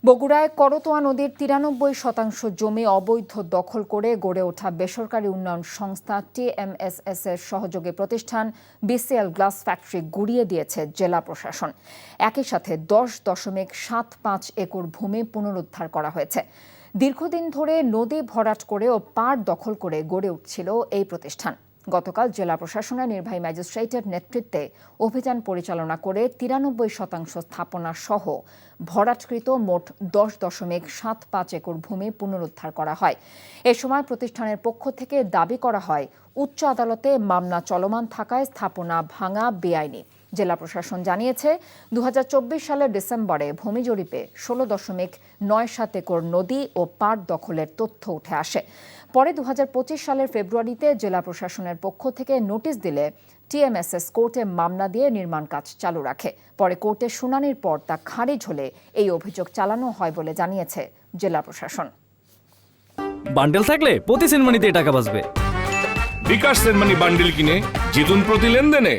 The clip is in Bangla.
বগুড়ায় করতোয়া নদীর ৯৩% জমি অবৈধ দখল করে গড়ে ওঠা বেসরকারি উন্নয়ন সংস্থা TMSS এর সহযোগী প্রতিষ্ঠান BCL গ্লাস ফ্যাক্টরি গুড়িয়ে দিয়েছে জেলা প্রশাসন। একই সাথে ১০.৭৫ একর ভূমি পুনরুদ্ধার করা হয়েছে। দীর্ঘদিন ধরে নদী ভরাট করে ও পাড় দখল করে গড়ে উঠছিল এই প্রতিষ্ঠান। গতকাল জেলা প্রশাসনের নির্বাহী ম্যাজিস্ট্রেটের নেতৃত্বে অভিযান পরিচালনা করে ৯৩% স্থাপনা সহ ভরাটকৃত মোট ১০.৭৫ একর ভূমি পুনরুদ্ধার করা হয়। এ সময় প্রতিষ্ঠানের পক্ষ থেকে দাবি করা হয়, উচ্চ আদালতে মামলা চলমান থাকায় স্থাপনা ভাঙা বেআইনি। জেলা প্রশাসন জানিয়েছে, ২০২৪ সালের ডিসেম্বরে ভূমি জরিপে ১৬.৯৭ একর নদী ও পাড় দখলের তথ্য উঠে আসে। পরে ২০২৫ সালের ফেব্রুয়ারিতে জেলা প্রশাসনের পক্ষ থেকে নোটিশ দিলে TMSS কোর্টে মামলা দিয়ে নির্মাণ কাজ চালু রাখে। পরে কোর্টে শুনানির পর তা খারিজ হলে এই অভিযোগ চালানো হয় বলে জানিয়েছে জেলা প্রশাসন। বান্ডেল থাকলে প্রতি সেনমানিতে টাকা বাঁচবে। বিকাশ সেনমানি বান্ডেল কিনে জিতুন প্রতি লেনদেনে।